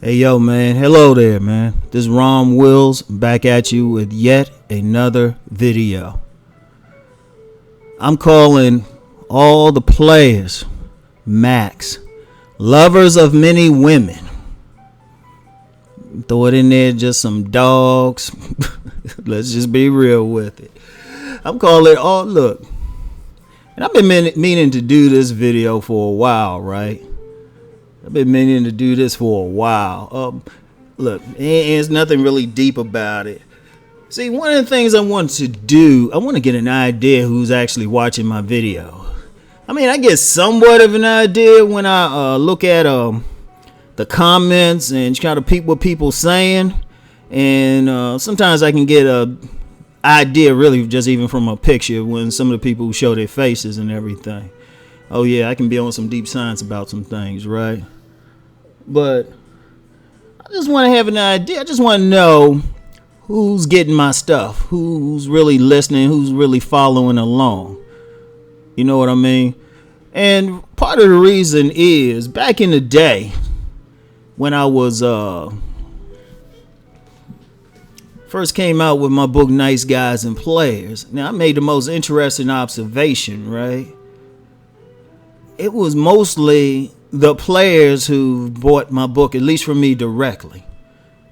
Hey yo man, hello there man. This is Rom Wills back at you with yet another video. I'm calling all the players Macks, lovers of many women. Throw it in there, just some dogs. Let's just be real with it. I'm calling all look. And I've been meaning to do this video for a while, right? I've been meaning to do this for a while. Look, there's nothing really deep about it. See, one of the things I want to do, I want to get an idea who's actually watching my video. I mean, I get somewhat of an idea when I look at the comments and try to peep what people saying. And sometimes I can get a idea really just even from a picture when some of the people show their faces and everything. Oh yeah, I can be on some deep science about some things, right? But I just want to have an idea. I just want to know who's getting my stuff, who's really listening, who's really following along. You know what I mean? And part of the reason is back in the day when I was first came out with my book Nice Guys and Players. Now I made the most interesting observation, right? It was mostly the players who bought my book, at least from me directly.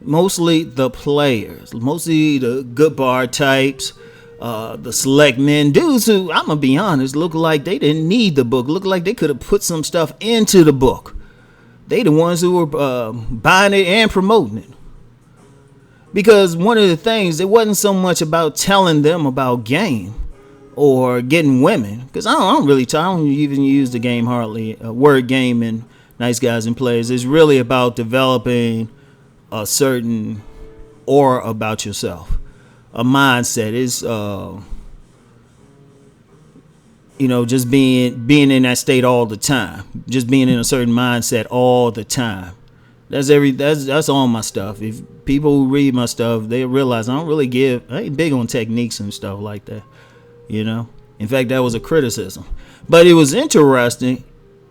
Mostly the players, mostly the good bar types, the select men, dudes who, I'm gonna be honest, look like they didn't need the book, look like they could have put some stuff into the book. They the ones who were buying it and promoting it. Because one of the things, it wasn't so much about telling them about game or getting women, because I don't even use the game hardly, word game and Nice Guys and Players. It's really about developing a certain aura about yourself, a mindset. It's just being in that state all the time, just being in a certain mindset all the time. That's all my stuff. If people who read my stuff, they realize I ain't big on techniques and stuff like that. In fact, that was a criticism, but it was interesting.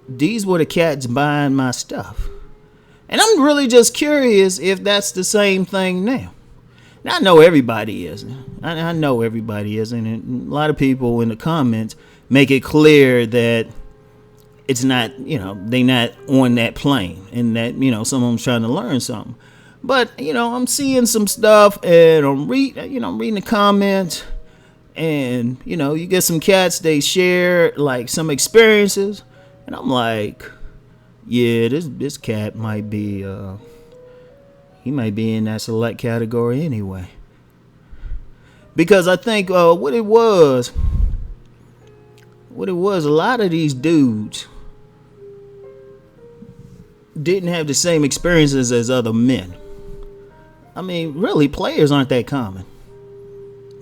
These were the cats buying my stuff, and I'm really just curious if that's the same thing now. Now I know everybody isn't. I know everybody isn't, and a lot of people in the comments make it clear that it's not. They not on that plane, and that someone's trying to learn something. But I'm seeing some stuff, and I'm reading the comments. And you get some cats, they share like some experiences, and I'm like, yeah, this cat might be he might be in that select category anyway. Because I think what it was, a lot of these dudes didn't have the same experiences as other men. I mean, really, players aren't that common.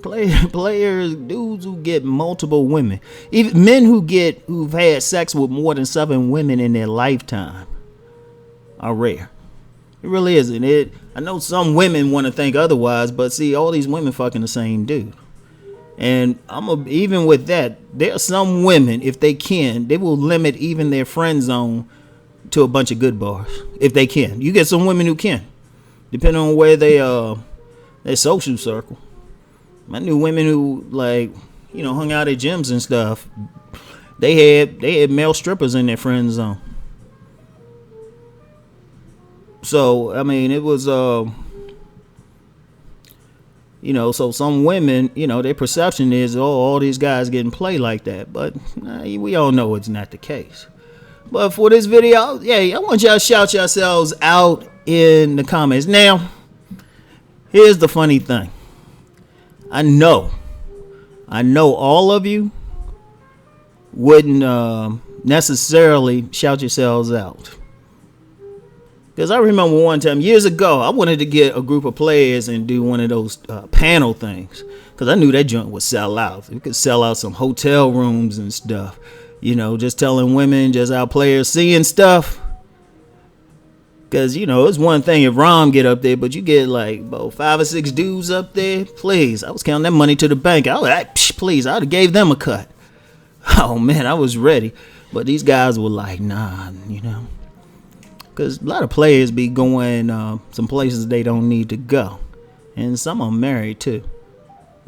Players, dudes who get multiple women, even men who've had sex with more than 7 women in their lifetime are rare. It really isn't. I know some women want to think otherwise, but see, all these women fucking the same dude. And even with that, there are some women, if they can, they will limit even their friend zone to a bunch of good bars if they can. You get some women who can, depending on where their social circle. I knew women who hung out at gyms and stuff. They had male strippers in their friend zone. So I mean, it was so some women, their perception is all these guys getting played like that, but we all know it's not the case. But for this video, I want y'all to shout yourselves out in the comments. Now, here's the funny thing. I know all of you wouldn't necessarily shout yourselves out. Because I remember one time, years ago, I wanted to get a group of players and do one of those panel things. Because I knew that joint would sell out. We could sell out some hotel rooms and stuff. Just telling women just how players seeing stuff. Because, it's one thing if Rom get up there, but you get like about 5 or 6 dudes up there. Please, I was counting that money to the bank. I was like, please, I would have gave them a cut. Oh, man, I was ready. But these guys were like, nah, because a lot of players be going some places they don't need to go, and some are married too.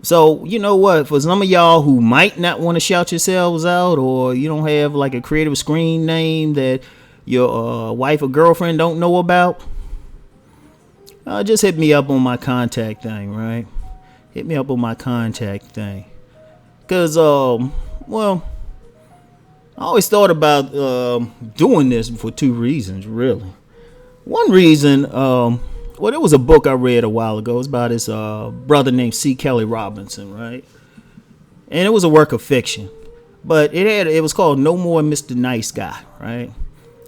So you know what? For some of y'all who might not want to shout yourselves out, or you don't have like a creative screen name that your wife or girlfriend don't know about, just hit me up on my contact thing, right? Hit me up on my contact thing. Because, well, I always thought about doing this for two reasons, really. One reason, well, there was a book I read a while ago. It was about this brother named C. Kelly Robinson, right? And it was a work of fiction. But it was called No More Mr. Nice Guy, right?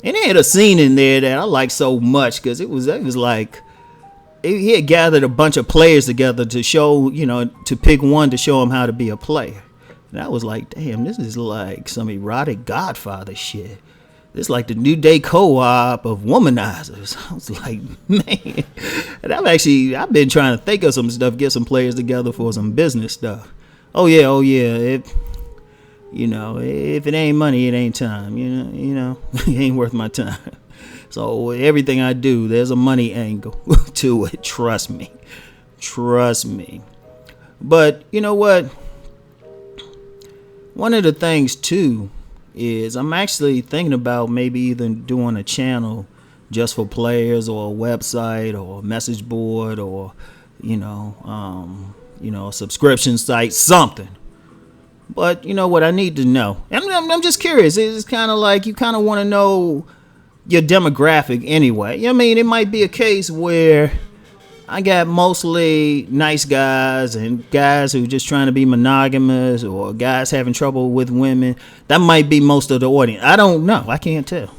And it had a scene in there that I liked so much because it was like he had gathered a bunch of players together to show, to pick one to show him how to be a player. And I was like, damn, this is like some erotic Godfather shit. This is like the New Day co-op of womanizers. I was like, man. And I've been trying to think of some stuff, get some players together for some business stuff. Oh yeah. If it ain't money, it ain't time. It ain't worth my time. So everything I do, there's a money angle to it. Trust me. But you know what? One of the things too is I'm actually thinking about maybe either doing a channel just for players, or a website, or a message board, or a subscription site, something. But you know what I need to know? I'm just curious. It's kind of like you kind of want to know your demographic anyway. I mean, it might be a case where I got mostly nice guys and guys who just trying to be monogamous, or guys having trouble with women. That might be most of the audience. I don't know. I can't tell.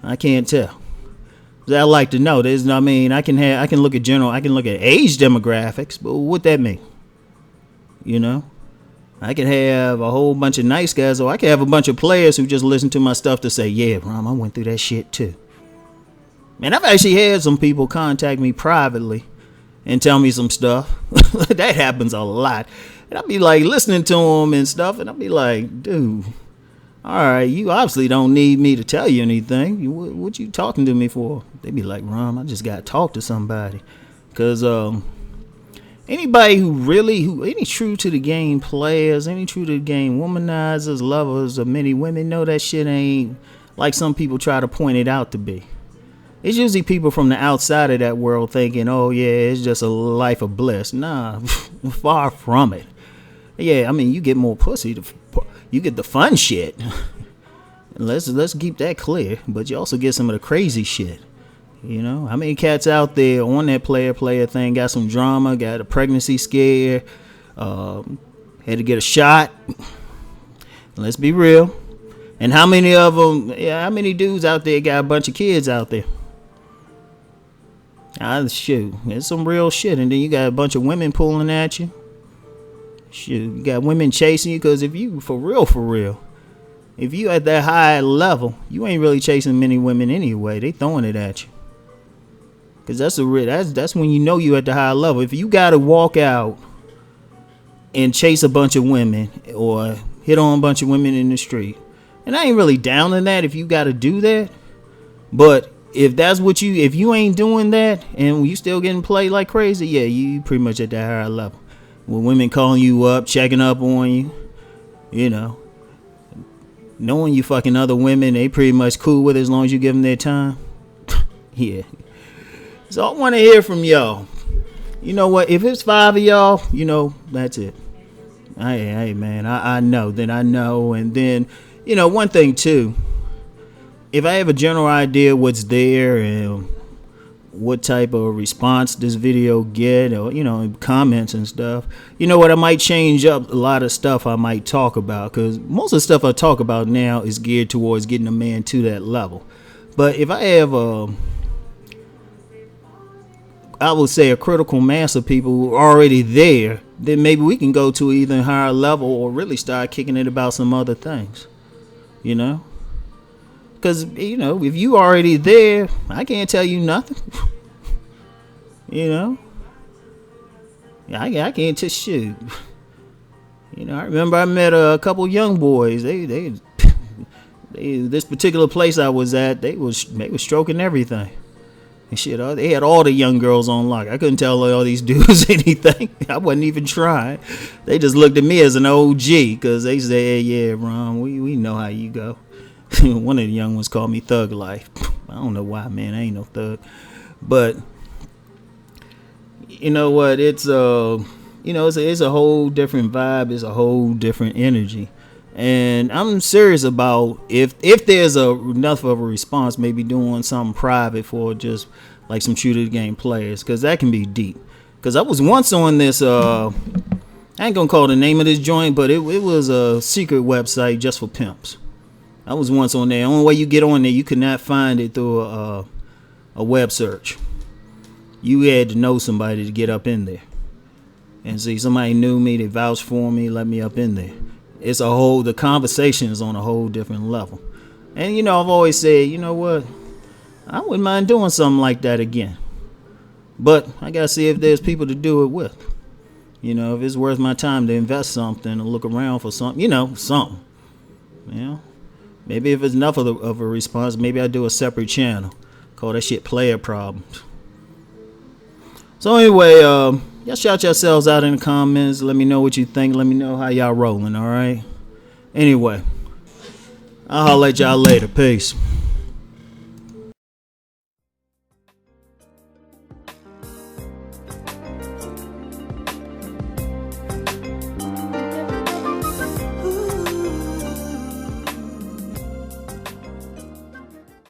I like to know. I can look at age demographics, but what that mean? I can have a whole bunch of nice guys, or I can have a bunch of players who just listen to my stuff to say, yeah, Rom, I went through that shit too. Man, I've actually had some people contact me privately and tell me some stuff. That happens a lot. And I'll be like listening to them and stuff, and I'll be like, dude, all right, you obviously don't need me to tell you anything. What you talking to me for? They be like, Rom, I just got to talk to somebody. Because, anybody any true to the game players, any true to the game womanizers, lovers of many women, know that shit ain't like some people try to point it out to be. It's usually people from the outside of that world thinking, oh yeah, it's just a life of bliss. Nah, far from it. Yeah, I mean, you get more pussy, you get the fun shit. Let's keep that clear. But you also get some of the crazy shit. How many cats out there on that player thing got some drama, got a pregnancy scare, had to get a shot? Let's be real. And how many of them, how many dudes out there got a bunch of kids out there? Shoot, it's some real shit. And then you got a bunch of women pulling at you. Shoot, you got women chasing you, because if you, for real, if you at that high level, you ain't really chasing many women anyway. They throwing it at you. Because that's when you know you at the high level. If you got to walk out and chase a bunch of women, or hit on a bunch of women in the street, and I ain't really down on that if you got to do that. But if you ain't doing that and you still getting played like crazy, yeah, you pretty much at that higher level. With women calling you up, checking up on you, knowing you fucking other women, they pretty much cool with it as long as you give them their time. Yeah. So I want to hear from y'all. You know what? If it's 5 of y'all, that's it. Hey, man, I know. Then I know. And then, one thing too. If I have a general idea what's there and what type of response this video get, or comments and stuff, I might change up a lot of stuff I might talk about, because most of the stuff I talk about now is geared towards getting a man to that level. But if I have I would say a critical mass of people who are already there, then maybe we can go to either a higher level or really start kicking it about some other things. Because, if you already there, I can't tell you nothing. I can't just shoot. I remember I met a couple young boys. They This particular place I was at, they was stroking everything and shit. They had all the young girls on lock. I couldn't tell all these dudes anything. I wasn't even trying. They just looked at me as an OG because they said, hey, yeah, Ron, we know how you go. One of the young ones called me Thug Life. I don't know why, man. I ain't no thug. But you know what? It's it's a whole different vibe. It's a whole different energy. And I'm serious about if there's enough of a response, maybe doing something private for just like some true to the game players, because that can be deep. Because I was once on this, I ain't gonna call the name of this joint, but it was a secret website just for pimps. I was once on there. The only way you get on there, you could not find it through a web search. You had to know somebody to get up in there. And see, somebody knew me, they vouched for me, let me up in there. The conversation is on a whole different level. And I've always said, you know what, I wouldn't mind doing something like that again. But I gotta see if there's people to do it with. If it's worth my time to invest something or look around for something, something. Maybe if it's enough of a response, maybe I do a separate channel. Call that shit Player Problems. So anyway, y'all shout yourselves out in the comments. Let me know what you think. Let me know how y'all rolling, all right? Anyway, I'll holler at y'all later. Peace.